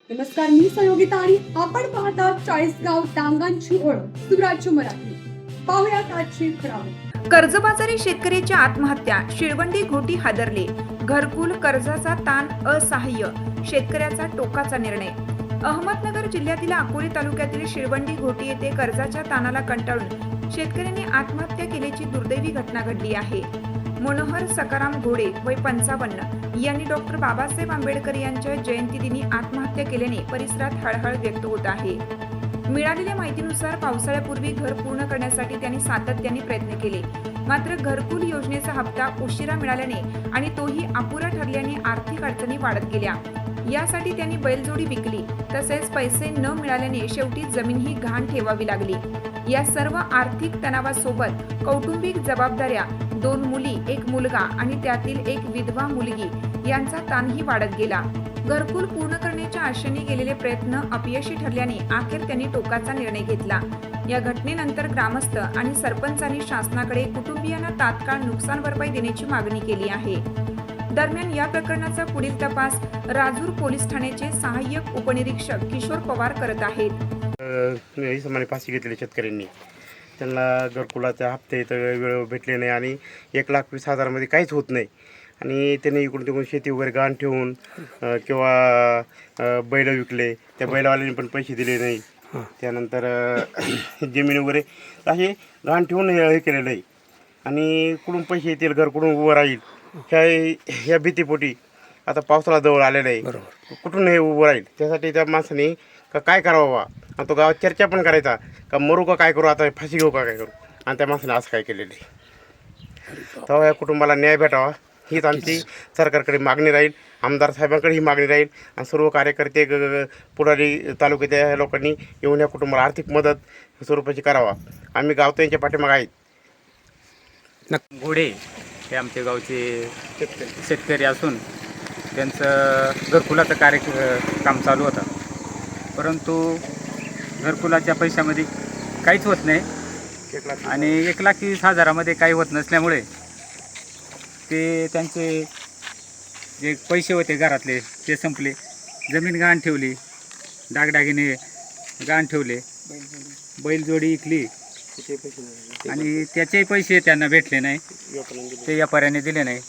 नमस्कार, मी सहयोगिता आणि आपण पाहता चाळीसगाव डांगांची ओळख सुराज्य मराठी. पाहुयात आजची खबरं. कर्जबाजारी शेतकऱ्याच्या आत्महत्या, शिळवंडी घोटी हादरले, घरकुल कर्जाचा ताण असहाय्य, शेतकऱ्याचा टोकाचा निर्णय. अहमदनगर जिल्ह्यातील अकोले तालुक्यातील शिळवंडी घोटी येथे कर्जाच्या ताणाला कंटाळून शेतकऱ्यांनी आत्महत्या केल्याची दुर्दैवी घटना घडली आहे. मनोहर सकाराम घोडे वय 55 यांनी डॉक्टर बाबासाहेब आंबेडकर यांच्या जयंतीदिनी आत्महत्या केल्याने परिसरात हळहळ व्यक्त होत आहे. मिळालेल्या माहितीनुसार पावसाळ्यापूर्वी घर पूर्ण करण्यासाठी त्यांनी सातत्याने प्रयत्न केले, मात्र घरकुल योजनेचा हप्ता उशिरा मिळाल्याने आणि तोही अपुरा ठरल्याने आर्थिक अडचणी वाढत गेल्या. यासाठी त्यांनी बैलजोडी विकली, तसेच पैसे न मिळाल्याने शेवटी जमीनही गहाण ठेवावी लागली. या सर्व आर्थिक तणावासोबत कौटुंबिक जबाबदाऱ्या, 2 मुली, 1 मुलगा आणि त्यातील 1 विधवा मुलगी यांचा ताणही वाढत गेला. घरकुल पूर्ण करण्याच्या आशेने केलेले प्रयत्न अपयशी ठरल्याने अखेर त्यांनी टोकाचा निर्णय घेतला. या घटनेनंतर ग्रामस्थ आणि सरपंचांनी शासनाकडे कुटुंबियांना तात्काळ नुकसान भरपाई देण्याची मागणी केली आहे. दरम्यान या प्रकरणाचा पुढील तपास राजूर पोलीस ठाण्याचे सहाय्यक उपनिरीक्षक किशोर पवार करत आहेत. फाशी घेतलेल्या शेतकऱ्यांनी त्यांना घरकुलाचे हप्ते तर वेळेवर भेटले नाही आणि 1,20,000 काहीच होत नाही आणि त्यांनी इकडून तिकडून शेती वगैरे गहाण ठेवून किंवा बैल विकले, त्या बैलवाल्यांनी पण पैसे दिले नाही. त्यानंतर जमीन वगैरे असे गहाण ठेवून हे केलेलं आहे आणि कुठून पैसे येतील, घर कुठून उभं राहील ह्या भीतीपोटी आता पावसाळा जवळ आलेला आहे. कुठून हे उभं राहील त्यासाठी त्या माणसाने काय करावं बा, आणि तो गावात चर्चा पण करायचा का मरू का काय करू, आता फाशी घेऊ का काय करू, आणि त्या माणसाने असं काय केलेलं आहे. तेव्हा या कुटुंबाला न्याय भेटावा हीच आमची सरकारकडे मागणी राहील, आमदार साहेबांकडे ही मागणी राहील आणि सर्व कार्यकर्ते पुढारी तालुक्याच्या लोकांनी येऊन या कुटुंबाला आर्थिक मदत स्वरूपाची करावा. आम्ही गावतांच्या पाठीमागे आहेत. घोडे हे आमच्या गावचे शेतकरी असून त्यांचं घरकुलाचं काम चालू होतं, परंतु घरकुलाच्या पैशामध्ये काहीच होत नाही आणि 1,20,000 काही होत नसल्यामुळे ते त्यांचे जे पैसे होते घरातले ते संपले. जमीन गहाण ठेवली, दागदागिने गहाण ठेवले, बैलजोडी विकली आणि त्याचेही पैसे त्यांना भेटले नाही, ते व्यापाऱ्याने दिले नाही.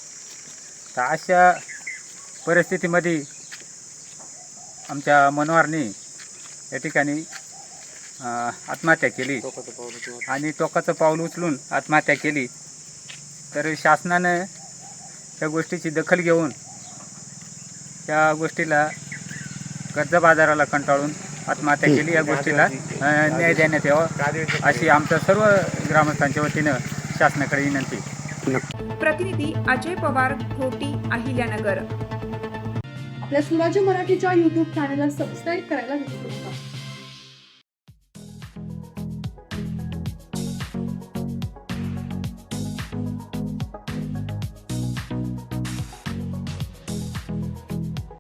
तर अशा परिस्थितीमध्ये आमच्या मनोहरने या ठिकाणी आत्महत्या केली आणि टोकाचं पाऊल उचलून आत्महत्या केली. तर शासनानं त्या गोष्टीची दखल घेऊन त्या गोष्टीला कर्जबाजाराला कंटाळून आत्महत्या केली. या गोष्टीला न्याय देण्यात यावा अशी आमच्या सर्व ग्रामस्थांच्या वतीनं शासनाकडे विनंती. प्रतिनिधी अजय पवार, घोटी, अहिल्यानगर. आपल्या सुराज्य मराठीच्या YouTube चॅनलला सबस्क्राईब करायला विसरू नका.